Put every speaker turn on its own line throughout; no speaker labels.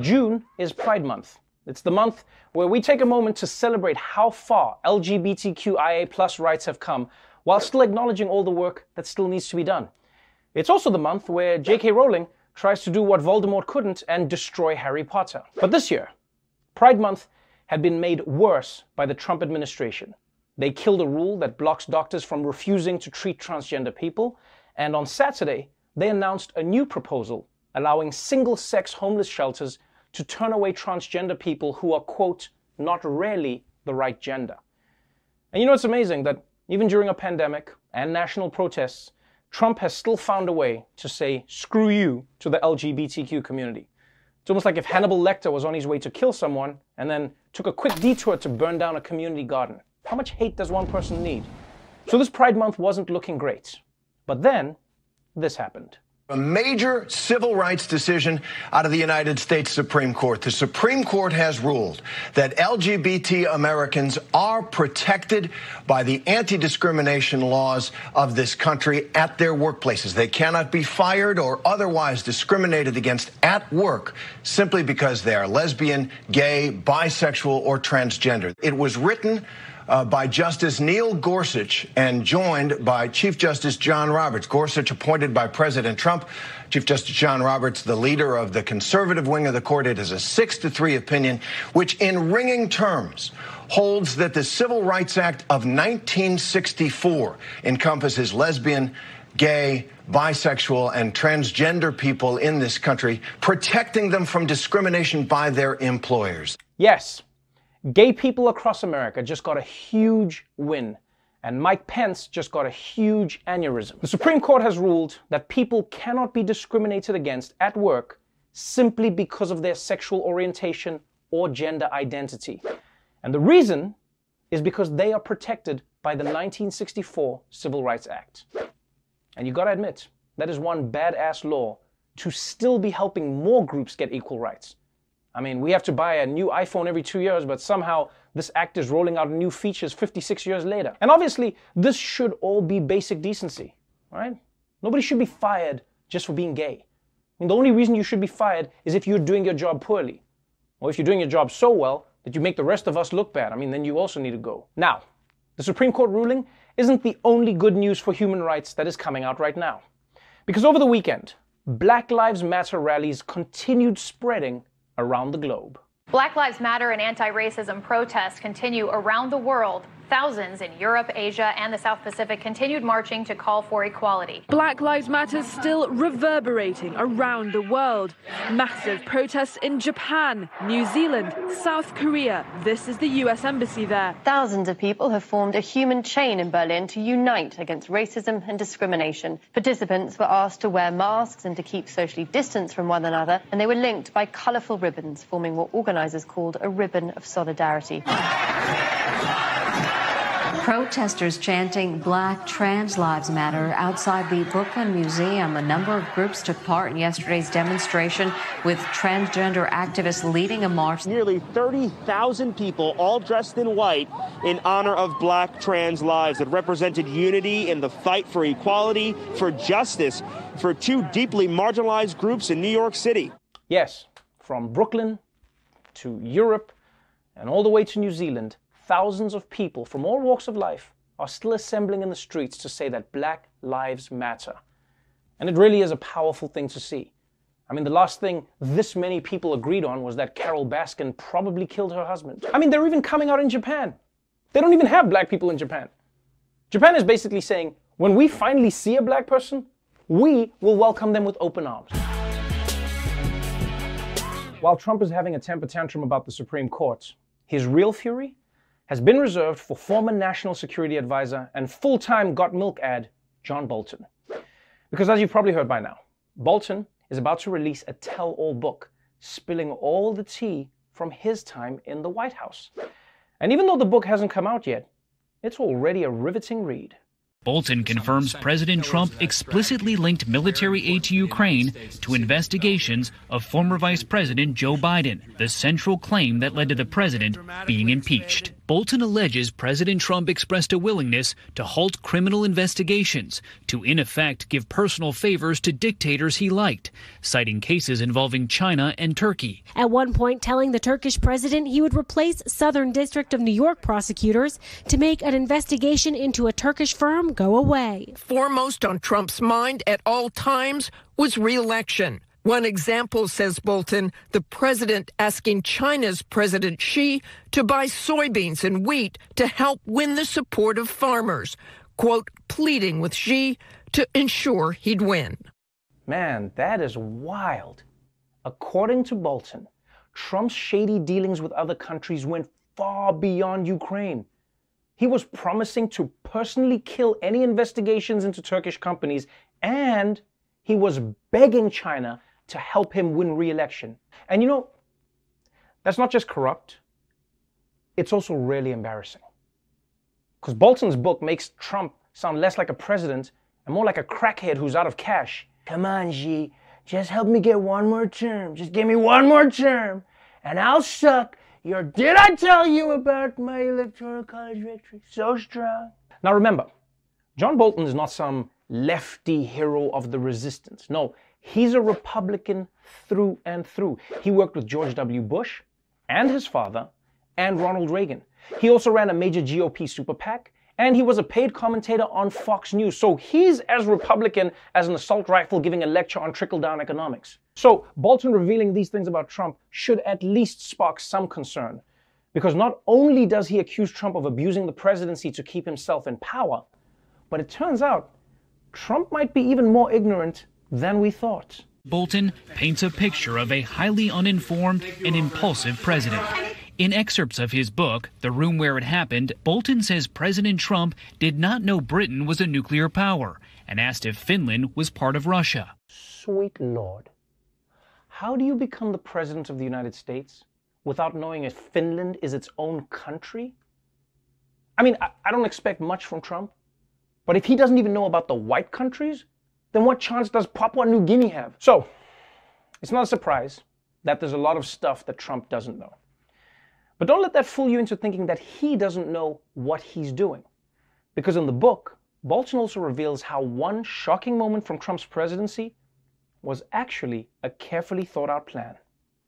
June is Pride Month. It's the month where we take a moment to celebrate how far LGBTQIA+ rights have come, while still acknowledging all the work that still needs to be done. It's also the month where J.K. Rowling tries to do what Voldemort couldn't and destroy Harry Potter. But this year, Pride Month had been made worse by the Trump administration. They killed a rule that blocks doctors from refusing to treat transgender people, and on Saturday, they announced a new proposal allowing single-sex homeless shelters to turn away transgender people who are, quote, not really the right gender. And you know, it's amazing that even during a pandemic and national protests, Trump has still found a way to say screw you to the LGBTQ community. It's almost like if Hannibal Lecter was on his way to kill someone and then took a quick detour to burn down a community garden. How much hate does one person need? So this Pride Month wasn't looking great. But then, this happened.
A major civil rights decision out of the United States Supreme Court. The Supreme Court has ruled that LGBT Americans are protected by the anti-discrimination laws of this country at their workplaces. They cannot be fired or otherwise discriminated against at work simply because they are lesbian, gay, bisexual, or transgender. It was written by Justice Neil Gorsuch and joined by Chief Justice John Roberts. Gorsuch appointed by President Trump. Chief Justice John Roberts, the leader of the conservative wing of the court. It is a 6-3 opinion, which in ringing terms holds that the Civil Rights Act of 1964 encompasses lesbian, gay, bisexual, and transgender people in this country, protecting them from discrimination by their employers.
Yes. Gay people across America just got a huge win, and Mike Pence just got a huge aneurysm. The Supreme Court has ruled that people cannot be discriminated against at work simply because of their sexual orientation or gender identity. And the reason is because they are protected by the 1964 Civil Rights Act. And you gotta admit, that is one badass law to still be helping more groups get equal rights. I mean, we have to buy a new iPhone every 2 years, but somehow this act is rolling out new features 56 years later. And obviously, this should all be basic decency, right? Nobody should be fired just for being gay. I mean, the only reason you should be fired is if you're doing your job poorly. Or if you're doing your job so well that you make the rest of us look bad. I mean, then you also need to go. Now, the Supreme Court ruling isn't the only good news for human rights that is coming out right now. Because over the weekend, Black Lives Matter rallies continued spreading around the globe.
Black Lives Matter and anti-racism protests continue around the world. Thousands in Europe, Asia, and the South Pacific continued marching to call for equality.
Black Lives Matter still reverberating around the world. Massive protests in Japan, New Zealand, South Korea. This is the US Embassy there.
Thousands of people have formed a human chain in Berlin to unite against racism and discrimination. Participants were asked to wear masks and to keep socially distanced from one another, and they were linked by colourful ribbons, forming what organisers called a ribbon of solidarity.
Protesters chanting Black Trans Lives Matter outside the Brooklyn Museum. A number of groups took part in yesterday's demonstration, with transgender activists leading a march.
Nearly 30,000 people, all dressed in white, in honor of Black trans lives that represented unity in the fight for equality, for justice, for two deeply marginalized groups in New York City.
Yes, from Brooklyn to Europe and all the way to New Zealand, thousands of people from all walks of life are still assembling in the streets to say that Black Lives Matter. And it really is a powerful thing to see. I mean, the last thing this many people agreed on was that Carol Baskin probably killed her husband. I mean, they're even coming out in Japan. They don't even have black people in Japan. Japan is basically saying, when we finally see a black person, we will welcome them with open arms. While Trump is having a temper tantrum about the Supreme Court, his real fury has been reserved for former National Security Advisor and full-time Got Milk ad, John Bolton. Because as you've probably heard by now, Bolton is about to release a tell-all book, spilling all the tea from his time in the White House. And even though the book hasn't come out yet, it's already a riveting read.
Bolton confirms President Trump explicitly linked military aid to Ukraine to investigations of former Vice President Joe Biden, the central claim that led to the president being impeached. Bolton alleges President Trump expressed a willingness to halt criminal investigations, to in effect give personal favors to dictators he liked, citing cases involving China and Turkey.
At one point telling the Turkish president he would replace Southern District of New York prosecutors to make an investigation into a Turkish firm go away.
Foremost on Trump's mind at all times was re-election. One example, says Bolton, the president asking China's President Xi to buy soybeans and wheat to help win the support of farmers, quote, pleading with Xi to ensure he'd win.
Man, that is wild. According to Bolton, Trump's shady dealings with other countries went far beyond Ukraine. He was promising to personally kill any investigations into Turkish companies, and he was begging China to help him win re-election. And you know, that's not just corrupt, it's also really embarrassing. Because Bolton's book makes Trump sound less like a president and more like a crackhead who's out of cash. Come on, Xi, just help me get one more term. Just give me one more term, and I'll suck your did I tell you about my electoral college victory? So strong. Now remember, John Bolton is not some lefty hero of the resistance. No, he's a Republican through and through. He worked with George W. Bush and his father and Ronald Reagan. He also ran a major GOP super PAC, and he was a paid commentator on Fox News. So he's as Republican as an assault rifle giving a lecture on trickle-down economics. So Bolton revealing these things about Trump should at least spark some concern, because not only does he accuse Trump of abusing the presidency to keep himself in power, but it turns out Trump might be even more ignorant than we thought.
Bolton paints a picture of a highly uninformed and impulsive president. In excerpts of his book, The Room Where It Happened, Bolton says President Trump did not know Britain was a nuclear power and asked if Finland was part of Russia.
Sweet Lord. How do you become the president of the United States without knowing if Finland is its own country? I mean, I don't expect much from Trump, but if he doesn't even know about the white countries, then what chance does Papua New Guinea have? So, it's not a surprise that there's a lot of stuff that Trump doesn't know. But don't let that fool you into thinking that he doesn't know what he's doing. Because in the book, Bolton also reveals how one shocking moment from Trump's presidency was actually a carefully thought out plan.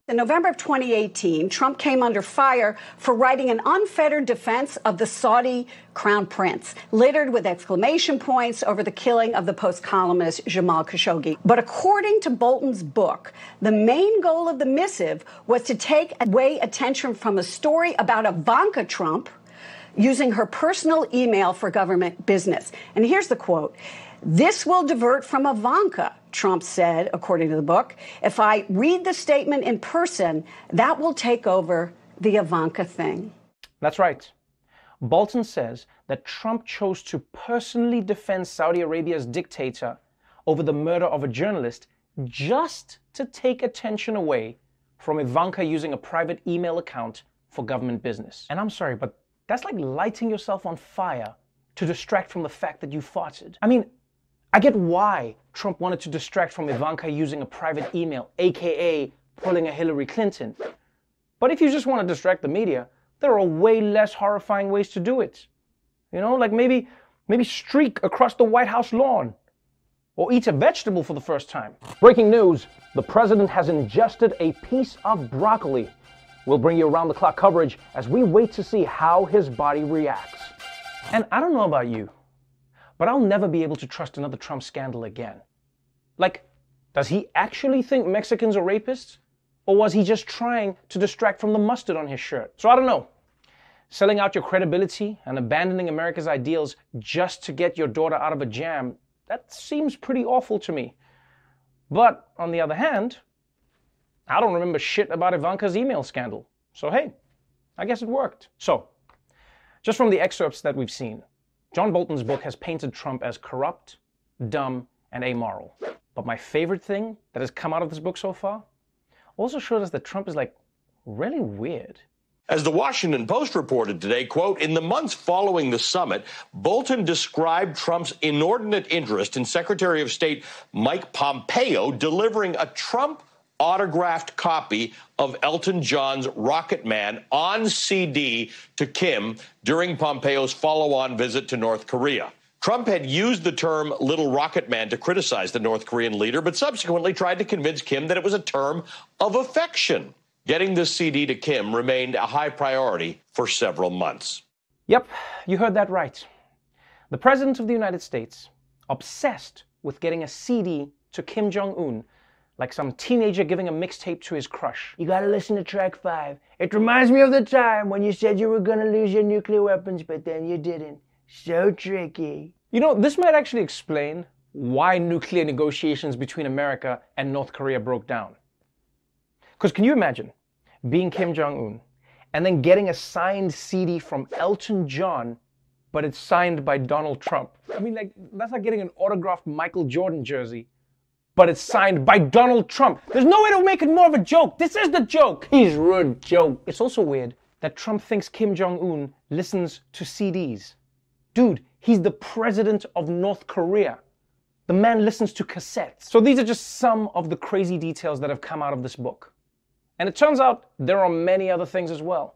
In November of 2018, Trump came under fire for writing an unfettered defense of the Saudi crown prince, littered with exclamation points over the killing of the Post columnist Jamal Khashoggi. But according to Bolton's book, the main goal of the missive was to take away attention from a story about Ivanka Trump using her personal email for government business. And here's the quote. "This will divert from Ivanka," Trump said, according to the book. "If I read the statement in person, that will take over the Ivanka thing."
That's right. Bolton says that Trump chose to personally defend Saudi Arabia's dictator over the murder of a journalist just to take attention away from Ivanka using a private email account for government business. And I'm sorry, but that's like lighting yourself on fire to distract from the fact that you farted. I mean, I get why Trump wanted to distract from Ivanka using a private email, aka pulling a Hillary Clinton. But if you just want to distract the media, there are way less horrifying ways to do it. You know, like maybe streak across the White House lawn or eat a vegetable for the first time. Breaking news, the president has ingested a piece of broccoli. We'll bring you around the clock coverage as we wait to see how his body reacts. And I don't know about you, but I'll never be able to trust another Trump scandal again. Like, does he actually think Mexicans are rapists? Or was he just trying to distract from the mustard on his shirt? So I don't know. Selling out your credibility and abandoning America's ideals just to get your daughter out of a jam, that seems pretty awful to me. But on the other hand, I don't remember shit about Ivanka's email scandal. So hey, I guess it worked. So, just from the excerpts that we've seen, John Bolton's book has painted Trump as corrupt, dumb, and amoral. But my favorite thing that has come out of this book so far also showed us that Trump is like really weird.
As the Washington Post reported today, quote, in the months following the summit, Bolton described Trump's inordinate interest in Secretary of State Mike Pompeo delivering a Trump autographed copy of Elton John's Rocket Man on CD to Kim during Pompeo's follow-on visit to North Korea. Trump had used the term Little Rocket Man to criticize the North Korean leader, but subsequently tried to convince Kim that it was a term of affection. Getting this CD to Kim remained a high priority for several months.
Yep, you heard that right. The President of the United States, obsessed with getting a CD to Kim Jong-un, like some teenager giving a mixtape to his crush. You gotta listen to track 5. It reminds me of the time when you said you were gonna lose your nuclear weapons, but then you didn't. So tricky. You know, this might actually explain why nuclear negotiations between America and North Korea broke down. Because can you imagine being Kim Jong-un and then getting a signed CD from Elton John, but it's signed by Donald Trump? I mean, like, that's like getting an autographed Michael Jordan jersey, but it's signed by Donald Trump. There's no way to make it more of a joke. This is the joke. He's rude joke. It's also weird that Trump thinks Kim Jong-un listens to CDs. Dude, he's the president of North Korea. The man listens to cassettes. So these are just some of the crazy details that have come out of this book. And it turns out there are many other things as well,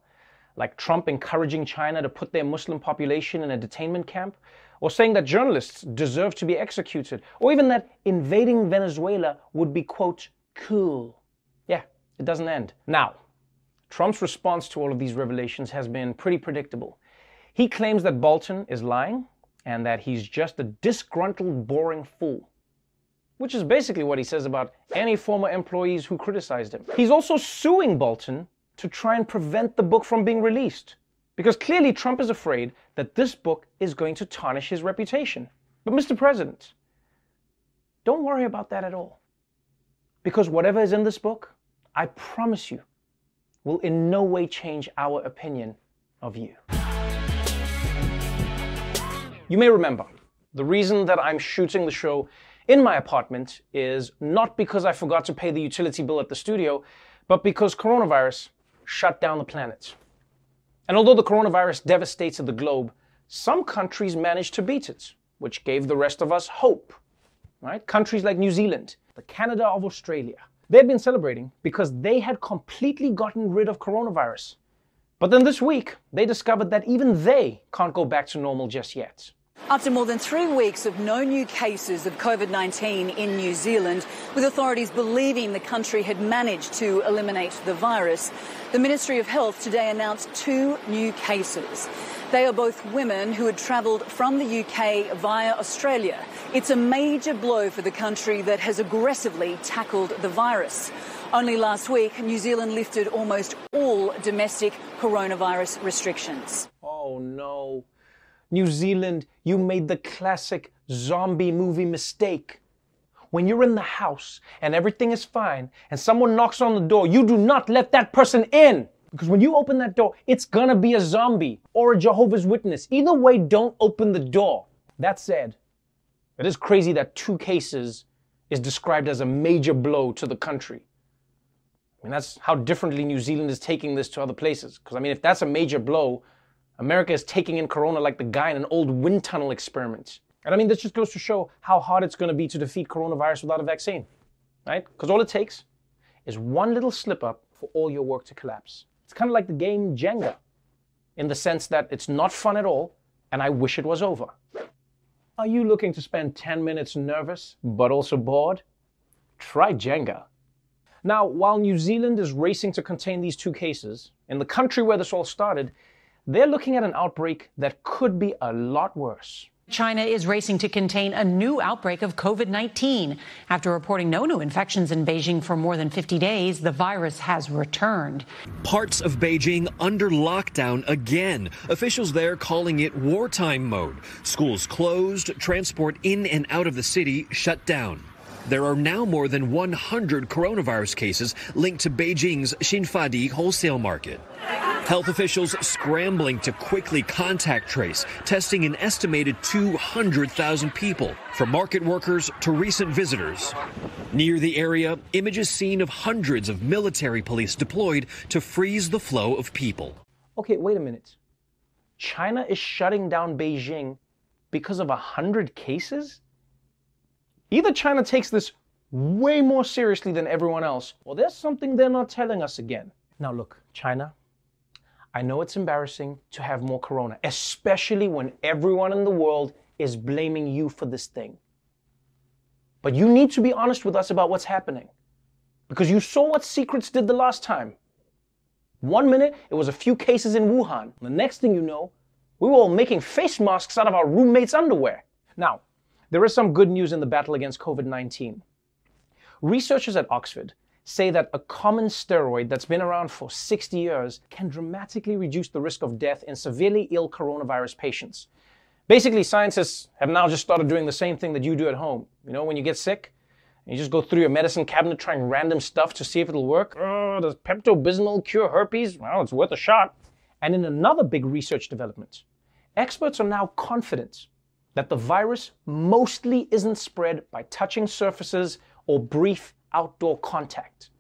like Trump encouraging China to put their Muslim population in a detainment camp, or saying that journalists deserve to be executed, or even that invading Venezuela would be, quote, cool. Yeah, it doesn't end. Now, Trump's response to all of these revelations has been pretty predictable. He claims that Bolton is lying and that he's just a disgruntled, boring fool, which is basically what he says about any former employees who criticized him. He's also suing Bolton to try and prevent the book from being released, because clearly Trump is afraid that this book is going to tarnish his reputation. But Mr. President, don't worry about that at all, because whatever is in this book, I promise you, will in no way change our opinion of you. You may remember, the reason that I'm shooting the show in my apartment is not because I forgot to pay the utility bill at the studio, but because coronavirus shut down the planet. And although the coronavirus devastated the globe, some countries managed to beat it, which gave the rest of us hope, right? Countries like New Zealand, the Canada of Australia. They've been celebrating because they had completely gotten rid of coronavirus. But then this week, they discovered that even they can't go back to normal just yet.
After more than 3 weeks of no new cases of COVID-19 in New Zealand, with authorities believing the country had managed to eliminate the virus, the Ministry of Health today announced 2 new cases. They are both women who had travelled from the UK via Australia. It's a major blow for the country that has aggressively tackled the virus. Only last week, New Zealand lifted almost all domestic coronavirus restrictions.
Oh no. New Zealand, you made the classic zombie movie mistake. When you're in the house and everything is fine and someone knocks on the door, you do not let that person in. Because when you open that door, it's gonna be a zombie or a Jehovah's Witness. Either way, don't open the door. That said, it is crazy that 2 cases is described as a major blow to the country. I mean, that's how differently New Zealand is taking this to other places. Because, I mean, if that's a major blow, America is taking in corona like the guy in an old wind tunnel experiment. And I mean, this just goes to show how hard it's going to be to defeat coronavirus without a vaccine, right? Because all it takes is one little slip up for all your work to collapse. It's kind of like the game Jenga, in the sense that it's not fun at all, and I wish it was over. Are you looking to spend 10 minutes nervous, but also bored? Try Jenga. Now, while New Zealand is racing to contain these 2 cases, in the country where this all started, they're looking at an outbreak that could be a lot worse.
China is racing to contain a new outbreak of COVID-19. After reporting no new infections in Beijing for more than 50 days, the virus has returned.
Parts of Beijing under lockdown again. Officials there calling it wartime mode. Schools closed, transport in and out of the city shut down. There are now more than 100 coronavirus cases linked to Beijing's Xinfadi wholesale market. Health officials scrambling to quickly contact trace, testing an estimated 200,000 people, from market workers to recent visitors. Near the area, images seen of hundreds of military police deployed to freeze the flow of people.
Okay, wait a minute. China is shutting down Beijing because of 100 cases? Either China takes this way more seriously than everyone else, or there's something they're not telling us again. Now look, China, I know it's embarrassing to have more corona, especially when everyone in the world is blaming you for this thing. But you need to be honest with us about what's happening. Because you saw what secrets did the last time. 1 minute, it was a few cases in Wuhan. The next thing you know, we were all making face masks out of our roommates' underwear. Now, there is some good news in the battle against COVID-19. Researchers at Oxford say that a common steroid that's been around for 60 years can dramatically reduce the risk of death in severely ill coronavirus patients. Basically, scientists have now just started doing the same thing that you do at home. You know, when you get sick, you just go through your medicine cabinet trying random stuff to see if it'll work. Oh, does Pepto-Bismol cure herpes? Well, it's worth a shot. And in another big research development, experts are now confident that the virus mostly isn't spread by touching surfaces or brief outdoor contact.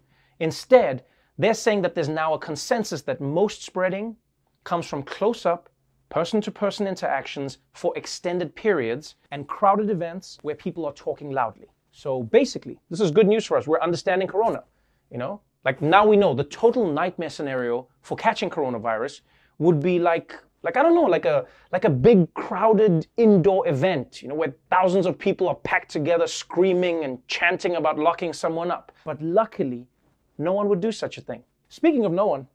Instead, they're saying that there's now a consensus that most spreading comes from close-up, person-to-person interactions for extended periods and crowded events where people are talking loudly. So basically, this is good news for us. We're understanding corona, you know? Like now we know the total nightmare scenario for catching coronavirus would be like I don't know, like a big crowded indoor event, you know, where thousands of people are packed together screaming and chanting about locking someone up. But luckily, no one would do such a thing. Speaking of no one,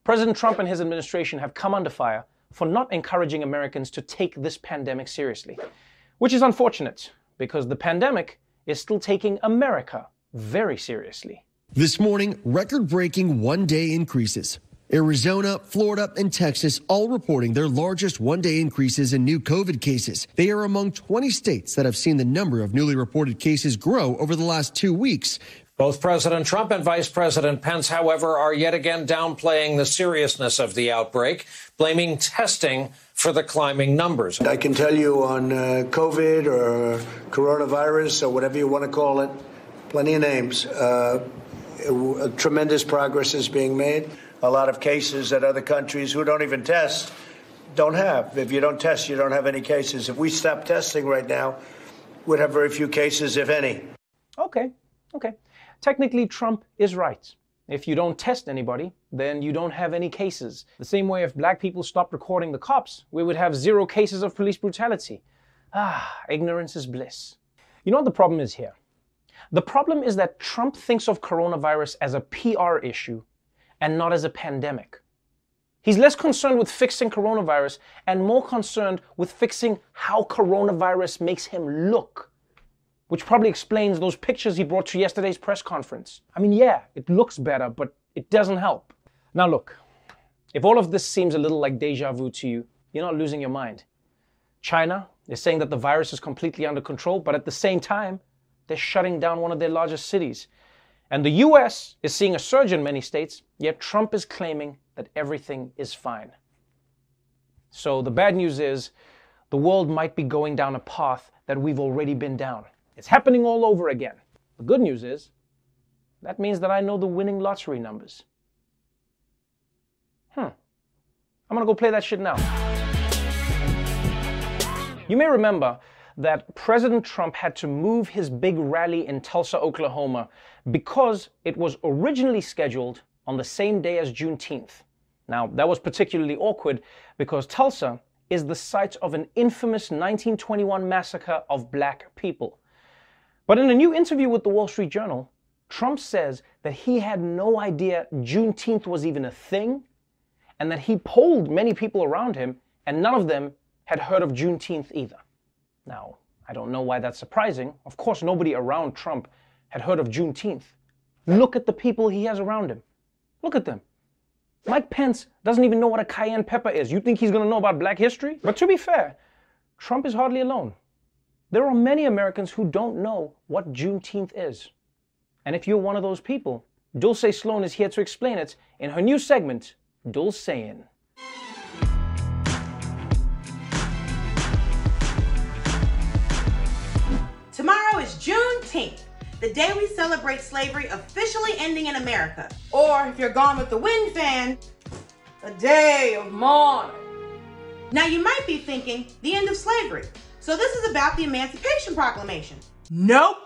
President Trump and his administration have come under fire for not encouraging Americans to take this pandemic seriously, which is unfortunate because the pandemic is still taking America very seriously.
This morning, record-breaking one-day increases. Arizona, Florida, and Texas all reporting their largest one-day increases in new COVID cases. They are among 20 states that have seen the number of newly reported cases grow over the last 2 weeks.
Both President Trump and Vice President Pence, however, are yet again downplaying the seriousness of the outbreak, blaming testing for the climbing numbers.
I can tell you on COVID or coronavirus or whatever you want to call it, plenty of names, tremendous progress is being made. A lot of cases that other countries who don't even test don't have. If you don't test, you don't have any cases. If we stop testing right now, we'd have very few cases, if any.
Okay. Technically, Trump is right. If you don't test anybody, then you don't have any cases. The same way if black people stopped recording the cops, we would have 0 cases of police brutality. Ignorance is bliss. You know what the problem is here? The problem is that Trump thinks of coronavirus as a PR issue and not as a pandemic. He's less concerned with fixing coronavirus and more concerned with fixing how coronavirus makes him look, which probably explains those pictures he brought to yesterday's press conference. I mean, yeah, it looks better, but it doesn't help. Now look, if all of this seems a little like deja vu to you, you're not losing your mind. China is saying that the virus is completely under control, but at the same time, they're shutting down one of their largest cities. And the US is seeing a surge in many states, yet Trump is claiming that everything is fine. So the bad news is, the world might be going down a path that we've already been down. It's happening all over again. The good news is, that means that I know the winning lottery numbers. I'm gonna go play that shit now. You may remember that President Trump had to move his big rally in Tulsa, Oklahoma, because it was originally scheduled on the same day as Juneteenth. Now, that was particularly awkward because Tulsa is the site of an infamous 1921 massacre of black people. But in a new interview with the Wall Street Journal, Trump says that he had no idea Juneteenth was even a thing, and that he polled many people around him, and none of them had heard of Juneteenth either. Now, I don't know why that's surprising. Of course, nobody around Trump had heard of Juneteenth. Look at the people he has around him. Look at them. Mike Pence doesn't even know what a cayenne pepper is. You think he's going to know about black history? But to be fair, Trump is hardly alone. There are many Americans who don't know what Juneteenth is. And if you're one of those people, Dulce Sloan is here to explain it in her new segment, Dulcein'.
Tomorrow is Juneteenth, the day we celebrate slavery officially ending in America. Or, if you're Gone with the Wind fan, a day of mourning. Now you might be thinking, the end of slavery. So this is about the Emancipation Proclamation. Nope.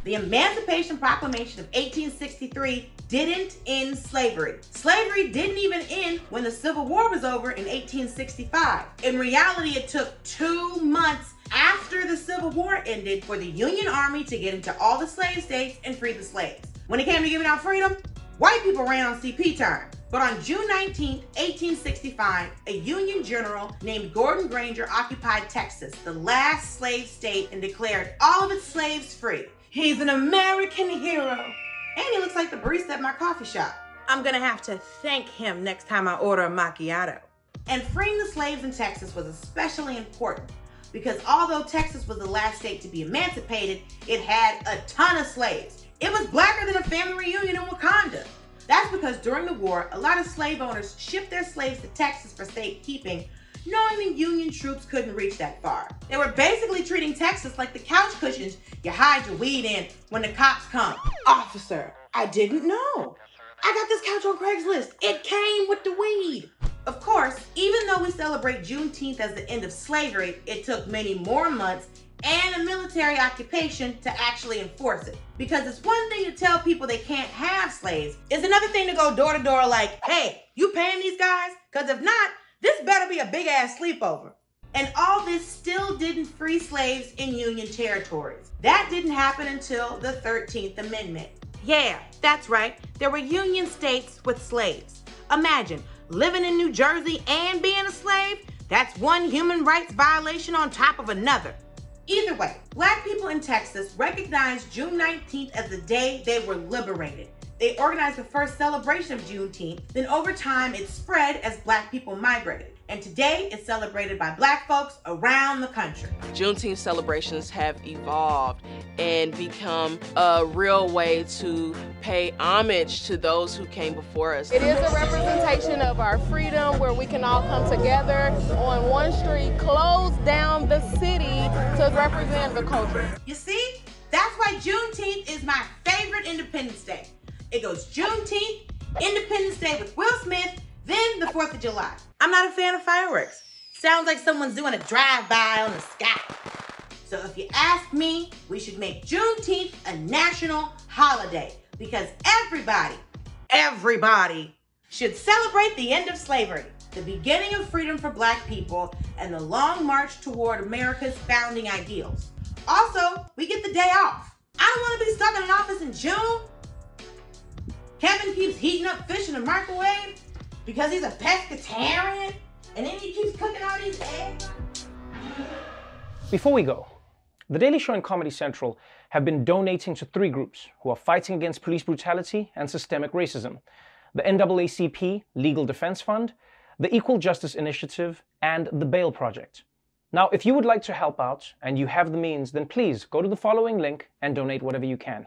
The Emancipation Proclamation of 1863 didn't end slavery. Slavery didn't even end when the Civil War was over in 1865. In reality, it took 2 months after the Civil War ended for the Union Army to get into all the slave states and free the slaves. When it came to giving out freedom, white people ran on CP time. But on June 19, 1865, a Union general named Gordon Granger occupied Texas, the last slave state, and declared all of its slaves free. He's an American hero. And he looks like the barista at my coffee shop. I'm gonna have to thank him next time I order a macchiato. And freeing the slaves in Texas was especially important because although Texas was the last state to be emancipated, it had a ton of slaves. It was blacker than a family reunion in Wakanda. That's because during the war, a lot of slave owners shipped their slaves to Texas for safekeeping, knowing the Union troops couldn't reach that far. They were basically treating Texas like the couch cushions you hide your weed in when the cops come. Officer, I didn't know. I got this couch on Craigslist. It came with the weed. Of course, even though we celebrate Juneteenth as the end of slavery, it took many more months and a military occupation to actually enforce it. Because it's one thing to tell people they can't have slaves. It's another thing to go door to door like, hey, you paying these guys? Because if not, this better be a big ass sleepover. And all this still didn't free slaves in Union territories. That didn't happen until the 13th Amendment. Yeah, that's right. There were Union states with slaves. Imagine living in New Jersey and being a slave. That's one human rights violation on top of another. Either way, Black people in Texas recognized June 19th as the day they were liberated. They organized the first celebration of Juneteenth, then over time it spread as Black people migrated. And today it's celebrated by Black folks around the country.
Juneteenth celebrations have evolved and become a real way to pay homage to those who came before us.
It is a representation of our freedom where we can all come together on one street, close down the city to represent the culture.
You see, that's why Juneteenth is my favorite Independence Day. It goes Juneteenth, Independence Day with Will Smith, then the 4th of July. I'm not a fan of fireworks. Sounds like someone's doing a drive-by on the sky. So if you ask me, we should make Juneteenth a national holiday because everybody should celebrate the end of slavery, the beginning of freedom for Black people, and the long march toward America's founding ideals. Also, we get the day off. I don't want to be stuck in an office in June. Kevin keeps heating up fish in the microwave because he's a pescatarian, and then he keeps cooking all these eggs.
Before we go, The Daily Show and Comedy Central have been donating to 3 groups who are fighting against police brutality and systemic racism: the NAACP Legal Defense Fund, the Equal Justice Initiative, and the Bail Project. Now, if you would like to help out and you have the means, then please go to the following link and donate whatever you can.